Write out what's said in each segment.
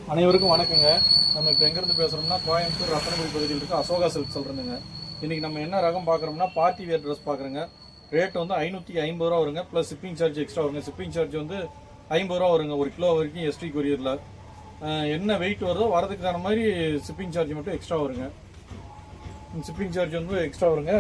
அனைவருக்கும் வணக்கங்க. நம்ம இப்போ எங்கேருந்து பேசுகிறோம்னா கோயம்புத்தூர் ரத்தனபுரி பகுதியில் இருக்க அசோகா சில்க் சொல்கிறேங்க. இன்றைக்கி நம்ம என்ன ரகம் பார்க்குறோம்னா பார்ட்டி வேர் ட்ரெஸ் பார்க்குறோங்க. ரேட் வந்து 550 ரூபா வருங்க, ப்ளஸ் ஷிப்பிங் சார்ஜ் எக்ஸ்ட்ரா வருங்க. ஷிப்பிங் சார்ஜ் வந்து 50 ரூபா வருங்க, 1 கிலோ வரைக்கும் எஸ்டி கொரியரில். என்ன வெயிட் வருதோ வரதுக்கான மாதிரி ஷிப்பிங் சார்ஜ் மட்டும் எக்ஸ்ட்ரா வருங்க. ஷிப்பிங் சார்ஜ் வந்து எக்ஸ்ட்ரா வருங்க.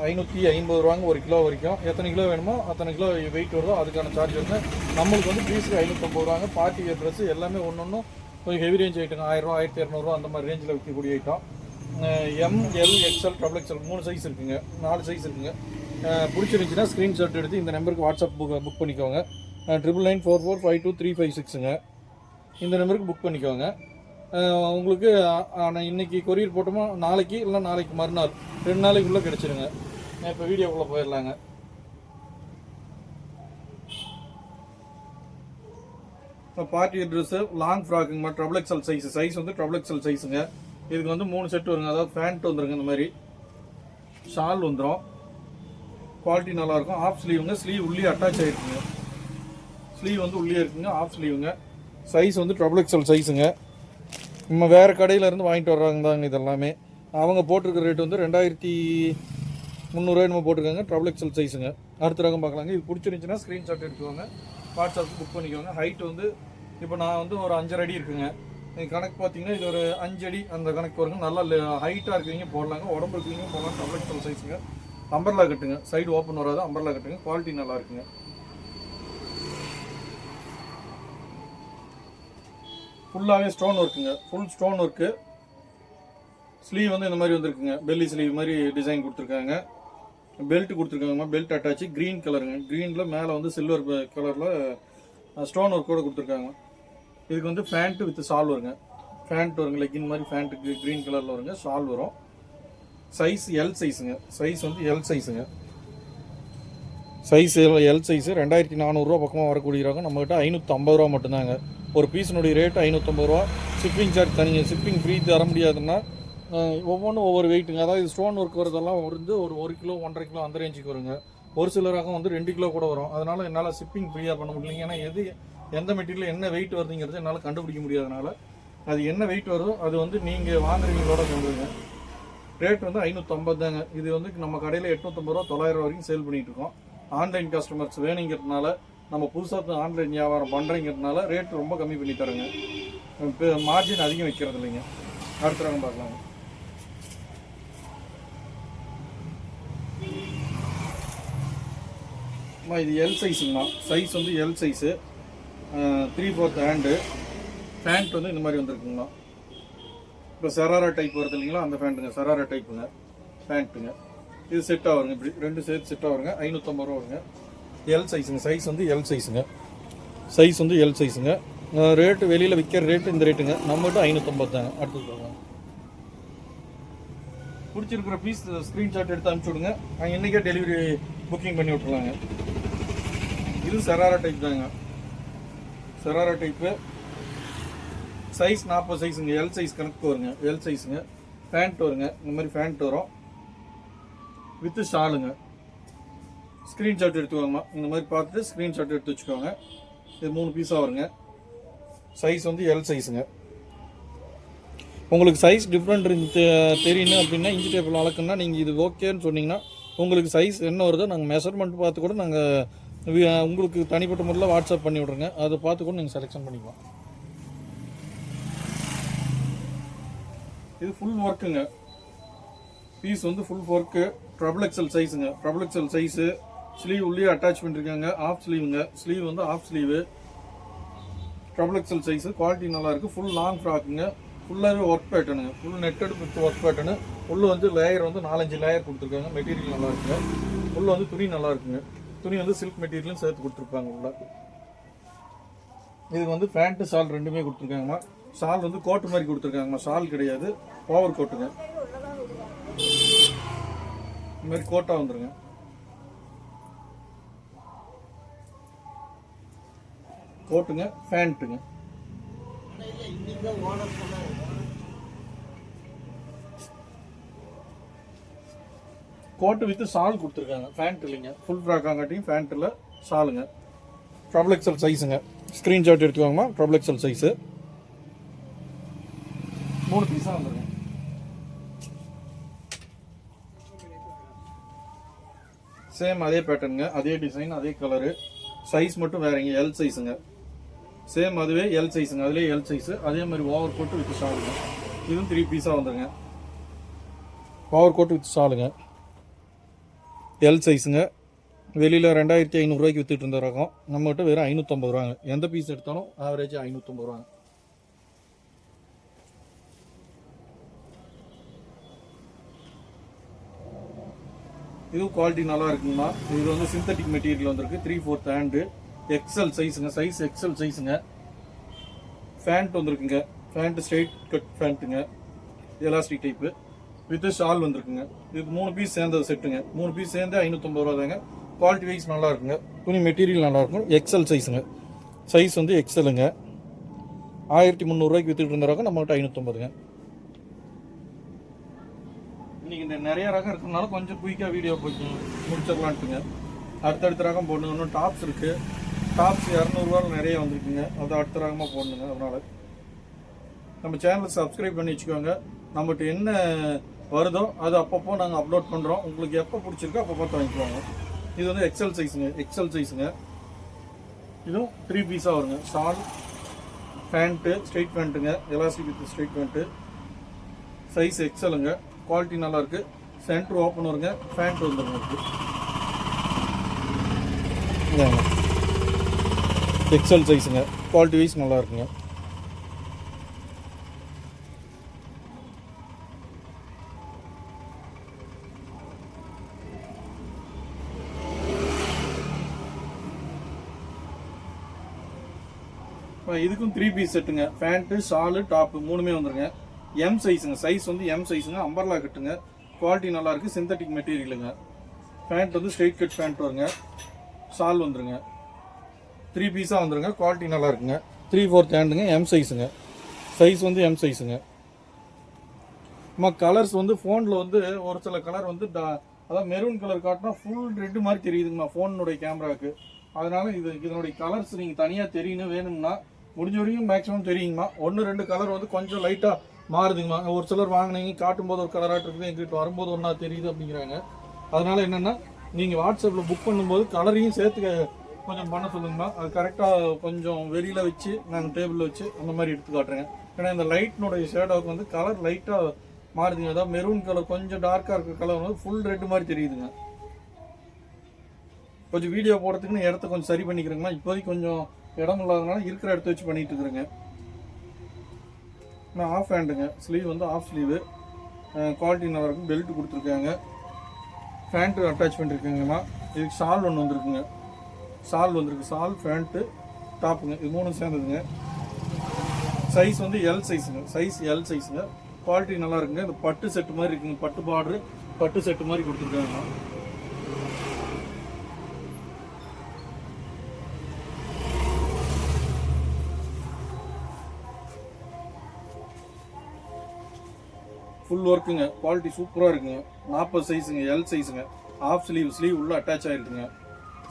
550 ரூபாங்க 1 கிலோ வரைக்கும். எத்தனை கிலோ வேணுமோ அத்தனை கிலோ வெயிட் வருதோ அதுக்கான சார்ஜ் வருங்க. நம்மளுக்கு வந்து பீஸுக்கு 550 ரூபாங்க. பார்ட்டி வேர் ட்ரெஸ் எல்லாமே ஒன்று கொஞ்சம் ஹெவி ரேஞ்ச் ஐட்டங்க. 1000 ரூபா 1200 அந்த மாதிரி ரேஞ்சில் விற்கக்கூடிய item. M L XL double XL 3 size இருக்குங்க, 4 சைஸ் இருக்குங்க. பிடிச்சிருந்துச்சின்னா ஸ்க்ரீன்ஷாட் எடுத்து இந்த நம்பருக்கு வாட்ஸ்அப் புக் பண்ணிக்கோங்க. 9994452356ங்க. இந்த நம்பருக்கு புக் பண்ணிக்கோங்க. உங்களுக்கு இன்றைக்கி கொரியர் போட்டோமா நாளைக்கு இல்லை நாளைக்கு மறுநாள் 2 நாளைக்குள்ளே கிடச்சிருங்க. இப்போ வீடியோக்குள்ளே போயிடலாங்க. இப்போ பார்ட்டி ட்ரெஸ்ஸு லாங் ஃப்ராக்குங்க, ட்ரபிள் எக்ஸல் சைஸ் வந்து ட்ரபிள் எக்ஸல் சைஸுங்க. இதுக்கு வந்து 3 செட் வருங்க. அதாவது பேண்ட் வந்துருங்க, இந்த மாதிரி ஷால் வந்துடும். குவாலிட்டி நல்லாயிருக்கும். ஆஃப் ஸ்லீவுங்க, ஸ்லீவ் உள்ளே அட்டாச் ஆகிருக்குங்க. ஸ்லீவ் வந்து உள்ளே இருக்குங்க, ஆஃப் ஸ்லீவுங்க. சைஸ் வந்து ட்ரபிள் எக்ஸல் சைஸுங்க. நம்ம வேறு கடையிலேருந்து வாங்கிட்டு வர்றாங்க தாங்க இதெல்லாமே. அவங்க போட்டிருக்கிற ரேட் வந்து 2300 நம்ம போட்டிருக்காங்க. ட்ரபிள் எக்ஸல் சைஸுங்க. அடுத்த ரகம் பார்க்கலாங்க. இது பிடிச்சிருந்துச்சின்னா ஸ்க்ரீன்ஷாட் எடுத்துக்கோங்க, வாட்ஸ்அப் புக் பண்ணிக்கோங்க. ஹைட் வந்து இப்போ நான் வந்து ஒரு 5 அடி இருக்குங்க. கணக்கு பார்த்தீங்கன்னா இது ஒரு 5 அடி அந்த கணக்கு வருங்க. நல்லா ஹைட்டாக இருக்குவீங்க போடலாங்க, உடம்பு இருக்குவீங்க போடலாம். டபுள் எக்ஸல் சைஸுங்க. அம்பர்லா கட்டுங்க, சைடு ஓப்பன் வராது, அம்பர்லா கட்டுங்க. குவாலிட்டி நல்லா இருக்குங்க. ஃபுல்லாகவே ஸ்டோன் ஒர்க்குங்க, ஃபுல் ஸ்டோன் ஒர்க்கு. ஸ்லீவ் வந்து இந்த மாதிரி வந்துருக்குங்க, பெல்லி ஸ்லீவ் மாதிரி டிசைன் கொடுத்துருக்காங்க. பெல்ட் கொடுத்துருக்காங்க, பெல்ட் அட்டாச்சு க்ரீன் கலருங்க. க்ரீனில் மேலே வந்து சில்வர் கலரில் ஸ்டோன் ஒர்க்கோடு கொடுத்துருக்காங்க. இதுக்கு வந்து ஃபேண்ட்டு வித் ஷால் வருங்க. ஃபேண்ட் வருங்க, லெக்கின் மாதிரி ஃபேண்ட்டு க்ரீன் கலரில் வருங்க. ஷால் வரும். சைஸ் எல் சைஸுங்க. சைஸ் வந்து எல் சைஸுங்க. சைஸ் எல் சைஸு 2400 பக்கமாக வரக்கூடியவங்க. நம்மகிட்ட 550 ரூபா மட்டும்தாங்க. ஒரு பீஸினுடைய ரேட்டு 550 ரூபா. ஷிப்பிங் சார்ஜ் தனிங்க. ஷிப்பிங் ஃப்ரீ தர முடியாதுன்னா ஒவ்வொன்றும் ஒவ்வொரு வெயிட்டுங்க. அதாவது ஸ்டோன் ஒர்க் வரதெல்லாம் வந்து ஒரு 1 கிலோ 1.5 கிலோ அந்த ரேஞ்சுக்கு வருங்க. ஒரு சில ரகம் வந்து 2 கிலோ கூட வரும். அதனால் என்னால் ஷிப்பிங் ஃப்ரீயாக பண்ண முடியலைங்க. ஏன்னா எந்த மெட்டீரியல் என்ன வெயிட் வருதுங்கிறது என்னால் கண்டுபிடிக்க முடியாதனால அது என்ன வெயிட் வருதோ அது வந்து நீங்கள் வாங்குறீங்களோட சொல்லுங்க. ரேட் வந்து 550 தாங்க. இது வந்து நம்ம கடையில் 850 ரூபா 900 ரூபா வரைக்கும் சேல் பண்ணிகிட்டு இருக்கோம். ஆன்லைன் கஸ்டமர்ஸ் வேணுங்கிறதுனால, நம்ம புதுசாக ஆன்லைன் வியாபாரம் பண்ணுறங்கிறதுனால ரேட் ரொம்ப கம்மி பண்ணி தரேங்க. இப்போ மார்ஜின் அதிகம் வைக்கிறது இல்லைங்க. அடுத்த ரகம் பார்க்கலாங்க. இது எல் சைஸுங்கண்ணா. சைஸ் வந்து எல் சைஸு, 3/4 ஹேண்டு. பேண்ட் வந்து இந்த மாதிரி வந்துருக்குங்கண்ணா. இப்போ சராரா டைப் வருது இல்லைங்களா, அந்த பேண்ட்டுங்க. சராரா டைப்புங்க பேண்ட்டுங்க. இது செட்டாக வருங்க. இப்படி 2 சேர்த்து செட்டாக வருங்க. 550 ரூபா வருங்க. எல் சைஸுங்க. சைஸ் வந்து எல் சைஸுங்க. சைஸ் வந்து எல் சைஸுங்க. ரேட்டு வெளியில் விற்கிற ரேட்டு இந்த ரேட்டுங்க. நம்மகிட்ட 550 தாங்க. அடுத்தது பார்க்கலாம். பிடிச்சிருக்கிற பீஸ் ஸ்க்ரீன்ஷாட் எடுத்து அனுப்பிச்சி விடுங்க. நாங்கள் இன்றைக்கே டெலிவரி புக்கிங் பண்ணி விட்ருலாங்க. இது சராரா டைப் தாங்க. சராரா டைப்பு. சைஸ் 40 சைஸுங்க. எல் சைஸ் கணக்கு வருங்க. எல் சைஸுங்க. பேண்ட் வருங்க, இந்த மாதிரி பேண்ட் வரும் வித்து ஷாலுங்க. ஸ்க்ரீன்ஷாட் எடுத்துக்கோங்கம்மா. இந்த மாதிரி பார்த்துட்டு ஸ்க்ரீன்ஷாட் எடுத்து வச்சுக்கோங்க. இது 3 பீஸாக வருங்க. சைஸ் வந்து எல் சைஸுங்க. உங்களுக்கு சைஸ் டிஃப்ரெண்ட் தெரியணும் அப்படின்னா இன்ச்சி டேபிள் அளக்குன்னா நீங்கள் இது ஓகேன்னு சொன்னீங்கன்னா உங்களுக்கு சைஸ் என்ன வருதோ நாங்கள் மெஷர்மெண்ட் பார்த்து கூட நாங்கள் உங்களுக்கு தனிப்பட்ட முறையில் வாட்ஸ்அப் பண்ணி விட்ருங்க. அதை பார்த்து கூட நீங்கள் செலெக்ஷன் பண்ணிக்கலாம். இது ஃபுல் ஒர்க்குங்க. பீஸ் வந்து ஃபுல் ஒர்க்கு. ட்ரபிள் எக்ஸல் சைஸுங்க. Triple XL size. ஸ்லீவ் உள்ளே அட்டாச் பண்ணிருக்காங்க. ஆஃப் ஸ்லீவுங்க. ஸ்லீவ் வந்து half sleeve. Triple XL size. Quality நல்லாயிருக்கு. ஃபுல் லாங் ஃப்ராக்குங்க. ஃபுல்லாகவே ஒர்க் பேட்டனுங்க. Full netted with work pattern. உள்ளே வந்து லேயர் வந்து 4-5 லேயர் கொடுத்துருக்காங்க. மெட்டீரியல் நல்லா இருக்குங்க. உள்ளே வந்து துணி நல்லா இருக்குங்க. துணி வந்து சில்க் மெட்டீரியலும் சேர்த்து கொடுத்துருப்பாங்க உள்ள. இதுக்கு வந்து பேண்ட்டு ஷால் ரெண்டுமே கொடுத்துருக்காங்கம்மா. ஷால் வந்து கோட்டு மாதிரி கொடுத்துருக்காங்கம்மா. ஷால் கிடையாது, ஓவர் கோட்டுங்க. இந்த மாதிரி கோட்டாக வந்துருங்க. கோட்டுங்க, பேண்ட்டுங்க. கோட்டு வித் ஷால் கொடுத்துருக்காங்க. பேண்ட் இல்லைங்க, ஃபுல் ஃப்ராக்காங்காட்டியும் பேண்ட்டில் ஷாலுங்க. ட்ரபிள் எக்ஸல் சைஸுங்க. ஸ்க்ரீன்ஷாட் எடுத்துக்கோங்கம்மா. Triple XL size. 3 பீஸாக வந்துருங்க. சேம் அதே பேட்டர்னுங்க, அதே டிசைன், அதே கலரு, சைஸ் மட்டும் வேறங்க. எல் சைஸுங்க. சேம் அதுவே எல் சைஸுங்க, அதுலேயே எல் சைஸு. அதே மாதிரி ஓவர் கோட்டு வித் ஷாலுங்க. இதுவும் 3 பீஸாக வந்துருங்க. ஓவர் கோட்டு வித் ஷாலுங்க, எல் சைஸுங்க. வெளியில் 2500 ரூபாய்க்கு விற்றுட்டு இருந்த ரகம், நம்மகிட்ட வெறும் 550 ரூபாங்க. எந்த பீஸ் எடுத்தாலும் ஆவரேஜ் 550 ரூபாங்க. இதுவும் குவாலிட்டி நல்லா இருக்குங்கண்ணா. இது வந்து சிந்தட்டிக் மெட்டீரியல் வந்திருக்கு. 3/4 ஹேண்டு, எக்ஸல் சைஸுங்க. சைஸ் எக்ஸல் சைஸுங்க. ஃபேண்ட் வந்துருக்குங்க. ஃபேண்ட் ஸ்ட்ரெயிட் கட் ஃபேண்ட்டுங்க, எலாஸ்டிக் டைப்பு வித் ஷால் வந்துருக்குங்க. இது 3 பீஸ் சேர்ந்தது செட்டுங்க. 3 பீஸ் சேர்ந்து 550 ரூபா தாங்க. குவாலிட்டி வைஸ் நல்லா இருக்குங்க. துணி மெட்டீரியல் நல்லா இருக்கும். எக்ஸல் சைஸுங்க. சைஸ் வந்து எக்ஸலுங்க. 1300 ரூபாய்க்கு வித்துட்டு இருந்த நம்மகிட்ட 550ங்க. இன்னைக்கு இந்த நிறைய ரகம் இருக்கிறதுனால கொஞ்சம் குயிக்காக வீடியோ போய் முடிச்சிடலான்ட்டுங்க. அடுத்தடுத்த ரகம் போடணுங்க. இன்னும் டாப்ஸ் இருக்குது. டாப்ஸ் 200 நிறைய வந்துருக்குங்க. அது அடுத்த ரகமாக போடணுங்க. அதனால் நம்ம சேனலை சப்ஸ்கிரைப் பண்ணி வச்சுக்கோங்க. நம்மகிட்ட என்ன வருதோ அது அப்பப்போ நாங்கள் அப்லோட் பண்ணுறோம். உங்களுக்கு எப்போ பிடிச்சிருக்கோ அப்போ பார்த்து வாங்கிக்குவாங்க. இது வந்து எக்ஸல் சைஸுங்க. எக்ஸல் சைஸுங்க. இதுவும் 3 பீஸாக வருங்க. ஷால், பேண்ட்டு, ஸ்ட்ரெயிட் பேண்ட்டுங்க, elastic with straight pant. Size எக்ஸலுங்க. குவாலிட்டி நல்லாயிருக்கு. சென்டர் ஓப்பன் வருங்க. பேண்ட் வந்துருங்க. எக்ஸல் சைஸுங்க. குவாலிட்டி வைஸ் நல்லா இருக்குங்க. இதுக்கும் 3 பீஸ் செட்டுங்க. பேண்ட்டு, ஷாலு, டாப்பு 3மே வந்துருங்க. எம் சைஸுங்க. சைஸ் வந்து எம் சைஸுங்க. அம்பர்லா கட்டுங்க. குவாலிட்டி நல்லாயிருக்கு. சிந்தட்டிக் மெட்டீரியலுங்க. பேண்ட் வந்து ஸ்ட்ரெயிட் கட் பேண்ட் வருங்க. ஷால் வந்துருங்க. 3 பீஸாக வந்துருங்க. குவாலிட்டி நல்லா இருக்குங்க. 3/4 ஹேண்டுங்க. எம் சைஸுங்க. சைஸ் வந்து எம் சைஸுங்க. கலர்ஸ் வந்து ஃபோனில் வந்து ஒரு சில கலர் வந்து அதாவது மெரூன் கலர் காட்டினா ஃபுல் ரெட்டு மாதிரி தெரியுதுங்கம்மா ஃபோனுடைய கேமராவுக்கு. அதனால இதனுடைய கலர்ஸ் நீங்கள் தனியாக தெரியணும் வேணும்னா முடிஞ்ச வரைக்கும் மேக்ஸிமம் தெரியுங்கம்மா. 1-2 கலர் வந்து கொஞ்சம் லைட்டாக மாறுதுங்கம்மா. ஒரு சிலர் வாங்கினீங்க காட்டும்போது ஒரு கலராக இருக்குது, எங்கிட்ட வரும்போது ஒன்றா தெரியுது அப்படிங்கிறாங்க. அதனால என்னென்னா நீங்கள் வாட்ஸ்அப்பில் புக் பண்ணும்போது கலரையும் சேர்த்து கொஞ்சம் பண்ண சொல்லுங்கம்மா. அது கரெக்டாக கொஞ்சம் வெளியில் வச்சு நாங்கள் டேபிளில் வச்சு அந்த மாதிரி எடுத்து காட்டுறேங்க. ஏன்னா இந்த லைட்னுடைய ஷேடோவுக்கு வந்து கலர் லைட்டாக மாறுதுங்க. அதாவது மெரூன் கலர் கொஞ்சம் டார்க்காக இருக்கிற கலர் வந்து ஃபுல் ரெட்டு மாதிரி தெரியுதுங்க. கொஞ்சம் வீடியோ போடுறதுக்குன்னு இடத்த கொஞ்சம் சரி பண்ணிக்கிறேங்கம்மா. இப்போதைக்கு கொஞ்சம் இடம் இல்லாதனால இருக்கிற இடத்த வச்சு பண்ணிட்டு இருக்கிறேங்க. நான் ஆஃப் ஹேண்டுங்க. ஸ்லீவ் வந்து ஆஃப் ஸ்லீவு. குவாலிட்டி நல்லா இருக்கும். பெல்ட் கொடுத்துருக்காங்க. பேண்ட்டு அட்டாச்மெண்ட் இருக்குங்கம்மா. இதுக்கு ஷால் ஒன்று வந்துருக்குங்க. ஷால் வந்துருக்கு. ஷால், பேண்ட்டு, டாப்புங்க. இது 3 சேர்ந்ததுங்க. சைஸ் வந்து எல் சைஸுங்க. சைஸ் எல் சைஸுங்க. குவாலிட்டி நல்லா இருக்குங்க. இந்த பட்டு செட்டு மாதிரி இருக்குங்க. பட்டு பார்டரு, பட்டு செட்டு மாதிரி கொடுத்துருக்காங்கம்மா. ஃபுல் ஒர்க்குங்க. குவாலிட்டி சூப்பராக இருக்குங்க. 40 சைஸுங்க. எல் சைஸுங்க. Half sleeve. ஸ்லீவ் உள்ளே அட்டாச் ஆகிருக்குங்க.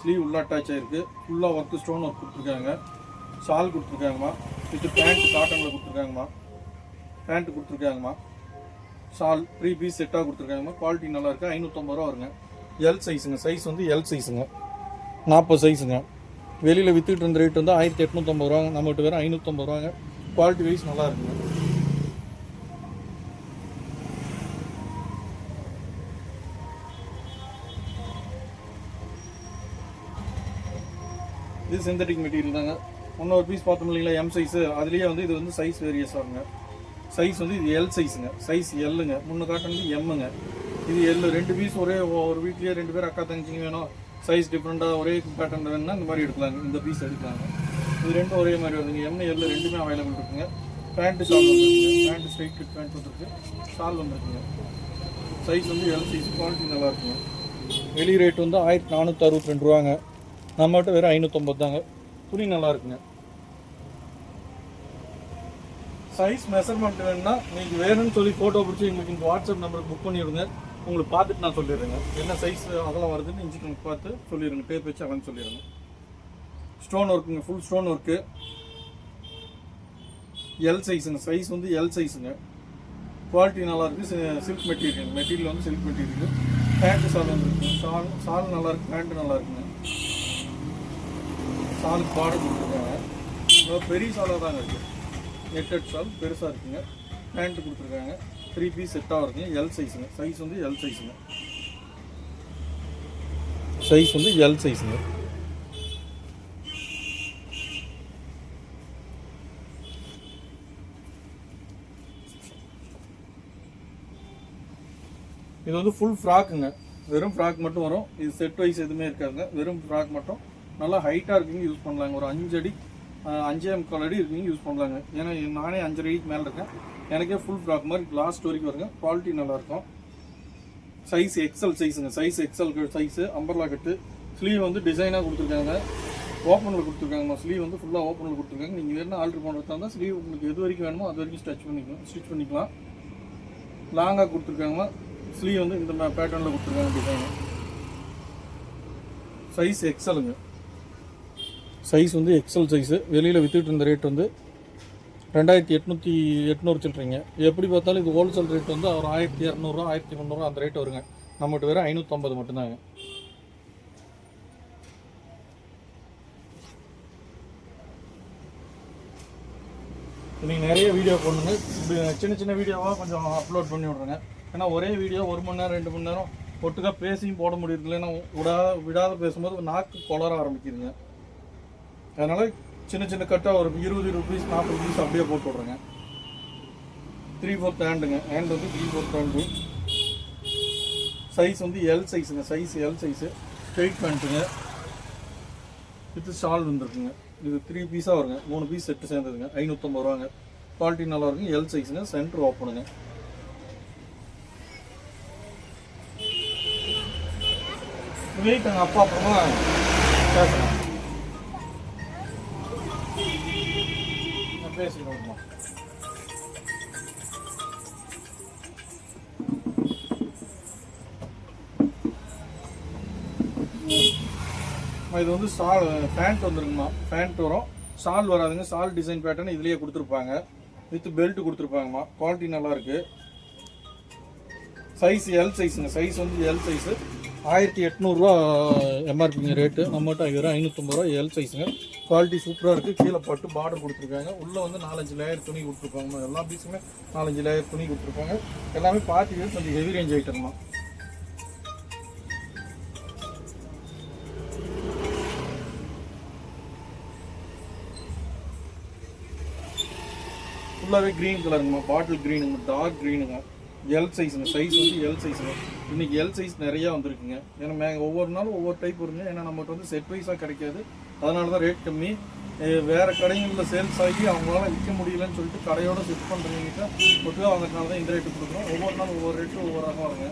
ஸ்லீவ் உள்ளே அட்டாச் ஆகிருக்கு. ஃபுல்லாக ஒர்க்கு, ஸ்டோன் ஒர்க் கொடுத்துருக்காங்க. ஷால் கொடுத்துருக்காங்கம்மா. வித் பேண்ட் காட்டனில் கொடுத்துருக்காங்கம்மா. பேண்ட்டு கொடுத்துருக்காங்கம்மா. ஷால் 3 பீஸ் செட்டாக கொடுத்துருக்காங்கம்மா. குவாலிட்டி நல்லாயிருக்கு. 550 ரூபா வருங்க. எல் சைஸுங்க. சைஸ் வந்து எல் சைஸுங்க. 40 சைஸுங்க. வெளியில் விற்றுட்டு இருந்த ரேட் வந்து 1850 ரூபாங்க. நம்மகிட்ட வேறு 550 ரூபாங்க. குவாலிட்டி வைஸ் நல்லா இருக்குங்க. இது சிந்தட்டிக் மெட்டீரியல் தாங்க. இன்னொரு பீஸ் பார்த்தோம் இல்லைங்களா எம் சைஸு, அதுலேயே வந்து இது வந்து சைஸ் வேரியஸ் ஆகுங்க. சைஸ் வந்து இது எல் சைஸுங்க. சைஸ் எல்லுங்க. முன்ன காட்டுறது எம்முங்க. இது எல். 2 பீஸ் ஒரே ஒரு வீட்லேயே 2 பேர் அக்கா தங்கச்சிங்க வேணும், சைஸ் டிஃப்ரெண்ட்டாக ஒரே பேட்டர்ன் வேணும்னா இந்த மாதிரி எடுக்கலாங்க. இந்த பீஸ் எடுக்கலாங்க. இது 2 ஒரே மாதிரி வருதுங்க. எம், எல் 2மே அவைலபிள் இருக்குங்க. பேண்ட்டு, ஷால் வந்துருக்குங்க. பேண்ட்டு ஸ்ட்ரெயிட் கட் பேண்ட் வந்துருக்கு. ஷால் வந்துருக்குங்க. சைஸ் வந்து எல் சைஸ். குவாலிட்டி நல்லாயிருக்குங்க. வெளி ரேட் வந்து 1462 ரூபாங்க. நம்மகிட்ட வெறும் 550 தாங்க. துணி நல்லா இருக்குங்க. சைஸ் மெஷர்மெண்ட் வேணும்னா நீங்கள் வேணும்னு சொல்லி ஃபோட்டோ பிடிச்சி எங்களுக்கு இந்த வாட்ஸ்அப் நம்பருக்கு புக் பண்ணிவிடுங்க. உங்களுக்கு பார்த்துட்டு நான் சொல்லிடுறேங்க என்ன சைஸ் அதெல்லாம் வருதுன்னு. இன்றைக்கி உங்களுக்கு பார்த்து சொல்லிடுங்க. டேப் வச்சு அதெல்லாம் சொல்லிடுங்க. ஸ்டோன் ஒர்க்குங்க. Full stone work. எல் சைஸுங்க. சைஸ் வந்து எல் சைஸுங்க. குவாலிட்டி நல்லாயிருக்கு. சில்க் மெட்டீரியல் வந்து சில்க் மெட்டீரியல். பேண்ட்டு ஷால் வந்துருக்கு. ஷால் நல்லாயிருக்கு, பேண்ட்டு நல்லா இருக்குங்க. ஷாலுக்கு பார்டர் கொடுத்துருக்காங்க. பெரிய ஷாலாக தாங்க இருக்குது. நெட்டட் ஷால் பெருசாக இருக்குங்க. பேண்ட்டு கொடுத்துருக்காங்க. 3 பீஸ் செட்டாக இருக்குங்க. எல் சைஸுங்க. சைஸ் வந்து எல் சைஸுங்க. சைஸ் வந்து எல் சைஸுங்க. இது வந்து ஃபுல் ஃப்ராக்குங்க. வெறும் ஃப்ராக் மட்டும் வரும். இது செட் வைஸ் எதுவுமே இருக்காதுங்க. வெறும் ஃப்ராக் மட்டும். நல்லா ஹைட்டாக இருக்குங்க, யூஸ் பண்ணலாங்க. ஒரு 5 அடி 5.25 அடி இருக்குங்க, யூஸ் பண்ணலாங்க. ஏன்னா நானே 5 அடிக்கு மேலே இருக்கேன். எனக்கே ஃபுல் ஃப்ராக் மாதிரி லாஸ்ட் வரைக்கும் வருங்க. குவாலிட்டி நல்லாயிருக்கும். சைஸ் எக்ஸல் சைஸுங்க. Size XL size. Umbrella cut. Sleeve வந்து டிசைனாக கொடுத்துருக்காங்க. ஓப்பனில் கொடுத்துருக்காங்க. ஸ்லீவ் வந்து ஃபுல்லாக ஓப்பனில் கொடுத்துருக்காங்க. நீங்கள் வேணும் ஆல்ட்ரு பண்ணுறதா இருந்தால் ஸ்லீவ் உங்களுக்கு எது வரைக்கும் வேணுமோ அது வரைக்கும் ஸ்டிச் பண்ணிக்கலாம். லாங்காக கொடுத்துருக்காங்க. ஸ்லீவ் வந்து இந்த பேட்டர்னில் கொடுத்துருக்காங்க டிசைனு. சைஸ் எக்ஸலுங்க. சைஸ் வந்து எக்ஸல் சைஸு. வெளியில் விற்றுட்டு இருந்த ரேட் வந்து 2800 சில்லறீங்க. எப்படி பார்த்தாலும் இது ஹோல்சேல் ரேட் வந்து ஒரு 1200 1300 அந்த ரேட் வருங்க. நம்மகிட்ட வேறு 550 மட்டும்தாங்க. நீங்கள் நிறைய வீடியோ போடணுங்க. சின்ன சின்ன வீடியோவாக கொஞ்சம் அப்லோட் பண்ணி விட்ருங்க. ஏன்னா ஒரே வீடியோ 1 மணி நேரம் 2 மணி நேரம் ஒட்டுக்கா பேசியும் போட முடியுது. இல்லைன்னா விடாத பேசும்போது நாக்கு கொளர ஆரம்பிக்குதுங்க. அதனால் சின்ன சின்ன கட்டாக ஒரு 20 ரூபீஸ் 40 ரூபீஸ் அப்படியே போட்டு விட்றேங்க. 3/4 ஹேண்டுங்க. ஹேண்ட் வந்து 3/4 ஹேண்டு. சைஸ் வந்து எல் சைஸுங்க. Size L size. ஸ்ட்ரெயிட் பேண்ட்டுங்க. வித் ஷால் வந்துருக்குங்க. இது 3 பீஸாக வருங்க. 3 பீஸ் செட்டு சேர்ந்ததுங்க. 550 ரூபாங்க. குவாலிட்டி நல்லா இருக்குங்க. எல் சைஸுங்க. சென்டர் ஓப்பனுங்க. வெயிட் எங்கள் அப்பா அப்புறமா பேசுகிறேன். பேசிக்கணுமா? இது வந்து ஷால் பேண்ட் வந்துருங்கம்மா. பேண்ட் வரும், ஷால் வராதுங்க. ஷால் டிசைன் பேட்டர்ன் இதுலேயே கொடுத்துருப்பாங்க. வித் பெல்ட் கொடுத்துருப்பாங்கம்மா. குவாலிட்டி நல்லாயிருக்கு. சைஸ் எல் சைஸுங்க. சைஸ் வந்து எல் சைஸு. 1800 ரூபா எம்ஆர்பிங்க ரேட்டு. நம்மகிட்ட வெறும் 550 ரூபா எல் சைஸுங்க. குவாலிட்டி சூப்பராக இருக்குது. கீழே பட்டு பார்டர் கொடுத்துருக்காங்க. உள்ளே வந்து 4-5 லேயர் துணி கொடுத்துருப்பாங்க. எல்லா பீஸுமே 4-5 லேயர் துணி கொடுத்துருப்பாங்க. எல்லாமே பார்ட்டி வேர் கொஞ்சம் ஹெவி ரேஞ்ச் ஐட்டம் தான். ஃபுல்லாகவே க்ரீன் கலருங்கம்மா. பாட்டில் க்ரீனுங்க. டார்க் க்ரீனுங்க. எல் சைஸுங்க. சைஸ் வந்து எல் சைஸுங்க. இன்றைக்கி எல் சைஸ் நிறையா வந்துருக்குங்க. ஏன்னா ஒவ்வொரு நாளும் ஒவ்வொரு டைப் வருங்க. ஏன்னா நம்மகிட்ட வந்து செட் வைஸாக கிடைக்காது. அதனால தான் ரேட் கம்மி. வேறு கடைகளில் சேல்ஸ் ஆகி அவங்களால விற்க முடியலன்னு சொல்லிட்டு கடையோடு செட் பண்ணுறவங்கிட்ட ஒட்டுக்காக வாங்குறதுனால தான் இந்த ரேட்டு கொடுக்குறோம். ஒவ்வொரு நாளும் ஒவ்வொரு ரேட்டு ஒவ்வொரு ரகம் வருங்க.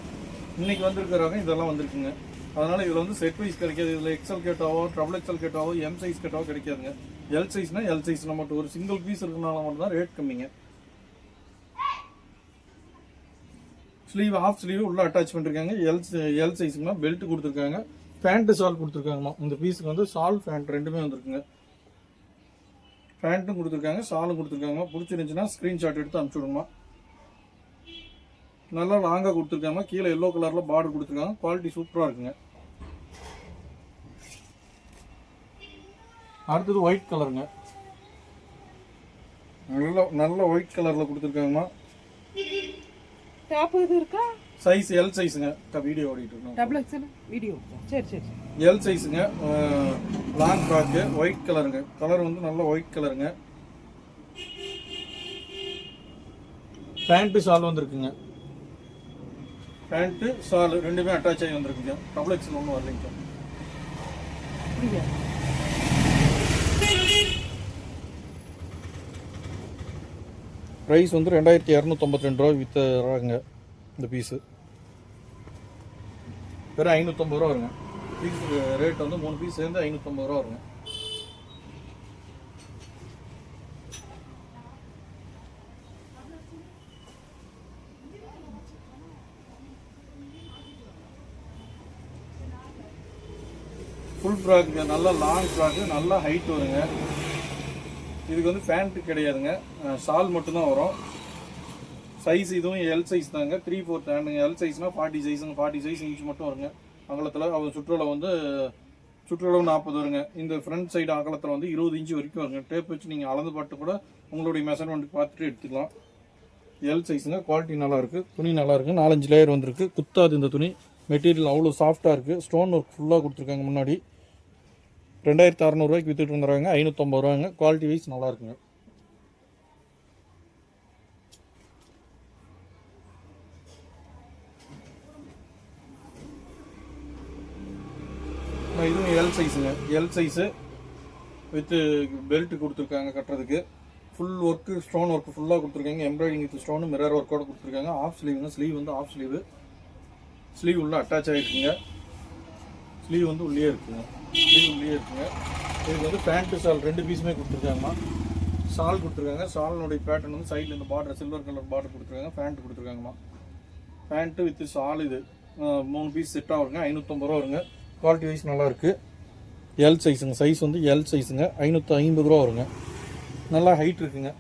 இன்றைக்கி வந்துருக்கிற ரகம் இதெல்லாம் வந்துருக்குங்க. அதனால் இதில் வந்து செட் வைஸ் கிடைக்காது. இதில் எக்ஸல் கேட்டாவோ டபுள் எக்ஸல் கேட்டாவோ எம் சைஸ் கேட்டாவோ கிடைக்காதுங்க. எல் சைஸ்னால் எல் சைஸ். நம்மகிட்ட ஒரு சிங்கிள் பீஸ் இருக்கிறனால மட்டும் தான் ரேட் கம்மிங்க. ஸ்லீவ் ஆஃப் ஸ்லீவ் உள்ள அட்டாச் பண்ணிருக்காங்க. எல் சைஸுங்கம்மா. பெல்ட் கொடுத்துருக்காங்க. பேண்ட்டு ஷால் கொடுத்துருக்காங்கம்மா. இந்த பீஸுக்கு வந்து ஷால் பேண்ட் ரெண்டுமே வந்துருக்குங்க. பேண்ட்டும் கொடுத்துருக்காங்க, ஷாலும் கொடுத்துருக்காங்கம்மா. பிடிச்சிருந்துச்சுன்னா ஸ்க்ரீன்ஷாட் எடுத்து அனுப்பிச்சுடுங்கம்மா. நல்லா லாங்காக கொடுத்துருக்காங்க. கீழே எல்லோ கலரில் பார்டர் கொடுத்துருக்காங்க. குவாலிட்டி சூப்பராக இருக்குங்க. அடுத்தது ஒயிட் கலருங்க. நல்ல ஒயிட் கலரில் கொடுத்துருக்காங்கம்மா. டாப் இது இருக்கா? Size L சைஸுங்க. வீடியோ ஓடிட்டு இருக்கோம். Double XL video. சரி சரி. எல் சைஸுங்க. Long frock. ஒயிட் கலருங்க. கலர் வந்து நல்ல ஒயிட் கலருங்க. பேண்ட்டு ஷால் வந்துருக்குங்க. பேண்ட்டு ஷால் ரெண்டுமே அட்டாச் ஆகி வந்துருக்குங்க. டபுள் எக்ஸ்எல் ஒன்றும் வரலைங்க. ப்ரைஸ் வந்து 2252 ரூபா விற்றுறாங்க இந்த பீஸு. வெறும் 550 ரூபா வருங்க. பீஸ் ரேட் வந்து 3 பீஸ் சேர்ந்து 550 ரூபா வருங்க. ஃபுல் ஃப்ராக்குங்க. நல்லா லாங் ஃப்ராக்கு. நல்லா ஹைட் வருங்க. இதுக்கு வந்து பேண்ட்டு கிடையாதுங்க. ஷால் மட்டும்தான் வரும். சைஸ் இதுவும் எல் சைஸ் தாங்க, 3/4 ஹேண்டுங்க. எல் சைஸ்னால் 40 சைஸுங்க, 40 சைஸ் இன்ச் மட்டும் வருங்க அகலத்தில். அவர் சுற்றளவு வந்து சுற்றளவு 40 வருங்க. இந்த ஃப்ரண்ட் சைடு அகலத்தில் வந்து 20 இன்ச்சு வரைக்கும் வருங்க. டேப் வச்சு நீங்கள் அளந்து பார்த்து கூட உங்களுடைய மெஷர்மெண்ட் பார்த்துட்டு எடுத்துக்கலாம். எல் சைஸுங்க. குவாலிட்டி நல்லாயிருக்கு, துணி நல்லாயிருக்கு, 4-5 லேயர் வந்துருக்கு, குத்தாது இந்த துணி. மெட்டீரியல் அவ்வளோ சாஃப்டாக இருக்குது. ஸ்டோன் ஒர்க் ஃபுல்லாக கொடுத்துருக்காங்க. முன்னாடி 2600 விற்றுட்டு வந்துடுறாங்க, 550 ரூபாங்க. குவாலிட்டி வைஸ் நல்லா இருக்குங்க. இதுவும் L சைஸுங்க. L size with belt கொடுத்துருக்காங்க கட்டுறதுக்கு. ஃபுல் ஒர்க்கு ஸ்டோன் ஒர்க்கு ஃபுல்லாக கொடுத்துருக்காங்க. எம்ப்ராய்டிங் வித் ஸ்டோனு மிரர் ஒர்க்கோட கொடுத்துருக்காங்க. ஆஃப் ஸ்லீவுங்க. ஸ்லீவ் வந்து ஆஃப் ஸ்லீவு. ஸ்லீவ் உள்ள அட்டாச் ஆகிருக்குங்க. ஸ்லீவ் வந்து உள்ளே இருக்குங்க. ஸ்லீவ் உள்ளே இருக்குங்க. இதுக்கு வந்து பேண்ட்டு ஷால் 2 பீஸுமே கொடுத்துருக்காங்கம்மா. ஷால் கொடுத்துருக்காங்க. ஷாலினுடைய பேட்டர்ன் வந்து சைடில் இந்த பார்டர் சில்வர் கலர் பார்டர் கொடுத்துருக்காங்க. பேண்ட் கொடுத்துருக்காங்கம்மா. பேண்ட்டு வித் ஷால் இது 3 பீஸ் செட்டாக வருங்க. 550 ரூபா வருங்க. குவாலிட்டி வைஸ் நல்லாயிருக்கு. எல் சைஸுங்க. சைஸ் வந்து எல் சைஸுங்க. 550 ரூபா வருங்க. நல்லா ஹைட் இருக்குங்க.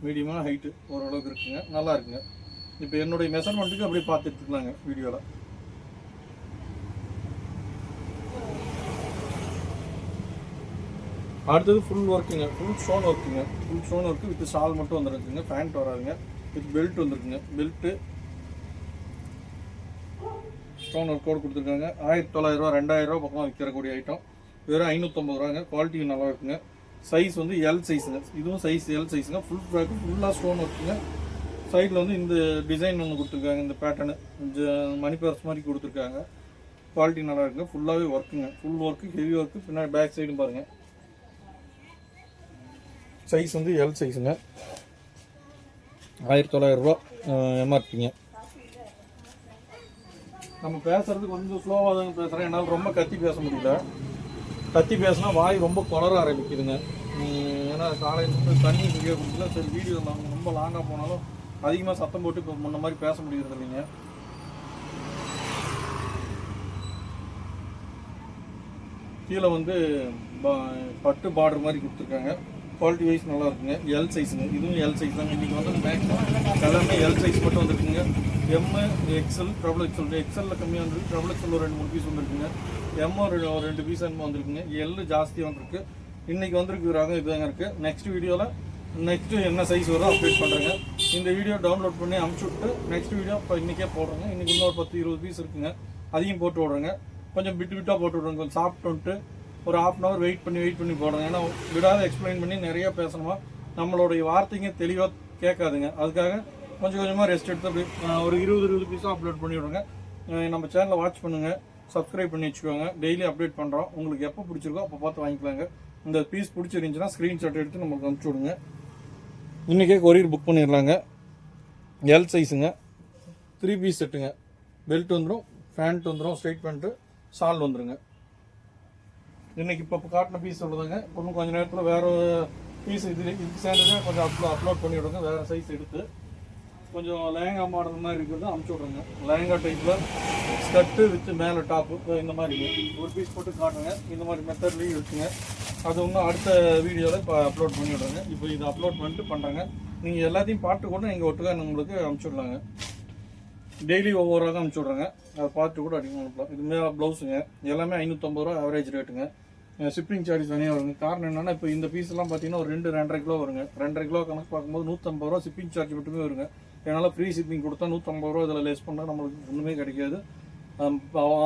மீடியமான ஹைட்டு ஓரளவுக்கு இருக்குங்க. நல்லா இருக்குங்க. இப்போ என்னுடைய மெஷர்மெண்ட்டுக்கு அப்படியே பார்த்து எடுத்துக்கலாங்க வீடியோவில். அடுத்தது ஃபுல் ஒர்க்குங்க. ஃபுல் ஸ்டோன் ஒர்க்குங்க. Full stone work with shawl மட்டும் வந்துருக்குங்க. பேண்ட் வராதுங்க. வித் பெல்ட் வந்துருக்குங்க. பெல்ட்டு ஸ்டோன் ஒர்க்கோடு கொடுத்துருக்காங்க. 1900 ரூபா 2000 ரூபா பக்கம் விற்கிறக்கூடிய ஐட்டம். வெறும் 550 ரூபாங்க. குவாலிட்டி நல்லா இருக்குங்க. சைஸ் வந்து எல் சைஸுங்க. இதுவும் சைஸ் எல் சைஸுங்க. ஃபுல் பேக்கு ஃபுல்லாக ஸ்டோன் ஒர்க்குங்க. சைடில் வந்து இந்த டிசைன் ஒன்று கொடுத்துருக்காங்க. இந்த பேட்டர்னு மணி பர்ஸ் மாதிரி கொடுத்துருக்காங்க. குவாலிட்டி நல்லா இருக்குங்க. ஃபுல்லாகவே ஒர்க்குங்க. Full work heavy work. பின்னாடி பேக் சைடும் பாருங்கள். சைஸ் வந்து எல் சைஸுங்க. 1900 ரூபா எம்ஆர்பிங்க. நம்ம பேசுறது கொஞ்சம் ஸ்லோவாக தாங்க பேசுகிறேன். என்னால் ரொம்ப கத்தி பேச முடியல. கத்தி பேசினா வாய் ரொம்ப குளர ஆரம்பிக்குதுங்க. ஏன்னா காலையில் தண்ணி வீடியோ கொடுக்கல. சரி வீடியோ நாங்கள் ரொம்ப லாங்காக போனாலும் அதிகமாக சத்தம் போட்டு இப்போ முன்ன மாதிரி பேச முடியறது இல்லைங்க. கீழே வந்து பட்டு பார்டர் மாதிரி கொடுத்துருக்காங்க. குவாலிட்டி வைஸ் நல்லா இருக்குங்க. எல் சைஸுங்க. இதுவும் எல் சைஸ் தாங்க. இன்றைக்கி வந்து மேக்ஸிமம் எல்லாமே எல் சைஸ் மட்டும் வந்துருக்குங்க. M XL triple XL. எக்ஸலில் கம்மியாக வந்துருக்கு. ட்ரபிள் எக்ஸல் ஒரு 2-3 பீஸ் வந்துருக்குங்க. எம்மு ஒரு 2 பீஸ் என்னமோ வந்துருக்குங்க. எல்லு ஜாஸ்தியாக வந்துருக்கு. இன்றைக்கி வந்துருக்குறாங்க. இதுதாங்க இருக்குது. நெக்ஸ்ட் வீடியோவில் நெக்ஸ்ட்டு என்ன சைஸ் வரும் அப்டேட் பண்ணுறேங்க. இந்த வீடியோ டவுன்லோட் பண்ணி அமுச்சு விட்டு நெக்ஸ்ட் வீடியோ இப்போ இன்றைக்கே போடுறேங்க. இன்றைக்கி இன்னொரு 10-20 பீஸ் இருக்குங்க. அதையும் போட்டு விட்றேங்க. கொஞ்சம் விட்டாக போட்டு விட்றேங்க. கொஞ்சம் சாப்பிட்டு ஒரு 1/2 அன் ஹவர் வெயிட் பண்ணி போடுறேங்க. ஏன்னா விடாத எக்ஸ்பிளைன் பண்ணி நிறையா பேசணுமா, நம்மளுடைய வார்த்தைங்க தெளிவாக கேட்காதுங்க. அதுக்காக கொஞ்சம் கொஞ்சமாக ரெஸ்ட் எடுத்து அப்படி ஒரு 20 பீஸாக அப்லோட் பண்ணி விடுங்க. நம்ம சேனலை வாட்ச் பண்ணுங்கள், சப்ஸ்கிரைப் பண்ணி வச்சுக்கோங்க. டெய்லி அப்டேட் பண்ணுறோம். உங்களுக்கு எப்போ பிடிச்சிருக்கோ அப்போ பார்த்து வாங்கிக்கலாங்க. இந்த பீஸ் பிடிச்சிருந்துச்சுன்னா ஸ்க்ரீன்ஷாட் எடுத்து நம்மளுக்கு அனுப்பிச்சி விடுங்க. இன்றைக்கே கொரியர் புக் பண்ணிடலாங்க. எல் சைஸுங்க. 3 பீஸ் செட்டுங்க. பெல்ட் வந்துடும், பேண்ட் வந்துடும், ஸ்ட்ரைட் பேண்ட்டு, ஷால் வந்துடுங்க. இன்றைக்கி இப்போ காட்டின பீஸ் சொல்லுதாங்க. இன்னும் கொஞ்சம் நேரத்தில் வேறு பீஸ் இதுக்கு சேர்ந்ததே கொஞ்சம் அப்லோட் பண்ணி விடுங்க. வேறு சைஸ் எடுத்து கொஞ்சம் லேங்கா மாடல் மாதிரி இருக்கிறது அமுச்சு விட்ருங்க. லேங்கா டைப்பில் ஸ்கர்ட்டு வித் மேலே டாப்பு இந்த மாதிரி ஒரு பீஸ் போட்டு காட்டுங்க. இந்த மாதிரி மெத்தட்லேயும் இருக்குங்க. அது இன்னும் அடுத்த வீடியோவில் இப்போ அப்லோட் பண்ணி விட்றேங்க. இப்போ இதை அப்லோட் பண்ணிட்டு பண்ணுறேங்க. நீங்கள் எல்லாத்தையும் பார்த்து கூட நீங்கள் ஒட்டுக்கா உங்களுக்கு அமுச்சு விடலாங்க. டெய்லி ஒவ்வொரு ரகம் அமுச்சு விட்றேங்க. அதை பார்த்து கூட அடிக்கணும் அனுப்பலாம். இது மேலே ப்ளவுஸுங்க. எல்லாமே 550 ரூபா ஆவரேஜ் ரேட்டுங்க. ஷிப்பிங் சார்ஜ் தனியாக வருங்க. காரணம் என்னென்னா இப்போ இந்த பீஸ்லாம் பார்த்தீங்கன்னா ஒரு 2-2.5 கிலோ வருங்க. 2.5 கிலோ கணக்கு பார்க்கும்போது 150 ரூபா ஷிப்பிங் சார்ஜ் மட்டுமே வருங்க. என்னால் ஃப்ரீ ஷிப்பிங் கொடுத்தா 150 ரூபா இதில் லெஸ் பண்ணால் நம்மளுக்கு ஒன்றுமே கிடைக்காது.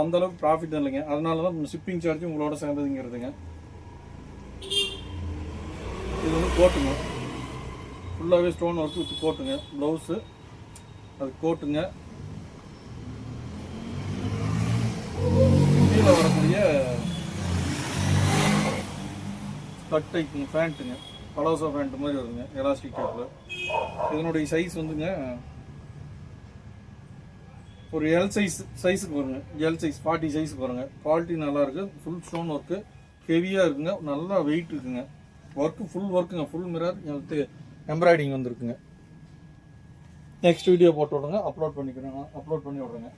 அந்தளவுக்கு ப்ராஃபிட் இல்லைங்க. அதனால தான் ஷிப்பிங் சார்ஜ் உங்களோட சேர்ந்ததுங்கிறதுங்க. இது வந்து கோட்டுங்க. ஃபுல்லாகவே ஸ்டோன் ஒர்க் வித் கோட்டுங்க. ப்ளவுஸு அது கோட்டுங்க. கீழே வரக்கூடிய கட் டைப்புங்க, பேண்ட்டுங்க. பலாசோ பேண்ட் மாதிரி வருங்க, எலாஸ்டிக் டைப்பில். இதனுடைய சைஸ் வந்துங்க ஒரு எல் சைஸுக்கு வருங்க. எல் சைஸ் 40 சைஸுக்கு வருங்க. குவாலிட்டி நல்லாயிருக்கு. ஃபுல் ஸ்டோன் ஒர்க்கு ஹெவியாக இருக்குங்க. நல்லா வெயிட் இருக்குங்க. ஒர்க்கு ஃபுல் ஒர்க்குங்க. ஃபுல் மிரர் எம்ப்ராய்டிங் வந்துருக்குங்க. நெக்ஸ்ட் வீடியோ போட்டு விடுங்க. அப்லோட் பண்ணி விட்றேங்க.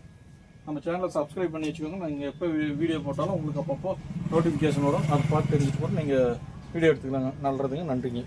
நம்ம சேனலை சப்ஸ்கிரைப் பண்ணி வச்சுக்கோங்க. நீங்கள் எப்போ வீடியோ போட்டாலும் உங்களுக்கு அப்பப்போ நோட்டிஃபிகேஷன் வரும். அதை பார்த்து தெரிஞ்சுட்டு போட்டு நீங்கள் வீடியோ எடுத்துக்கலாங்க. நல்லதுங்க. நன்றிங்க.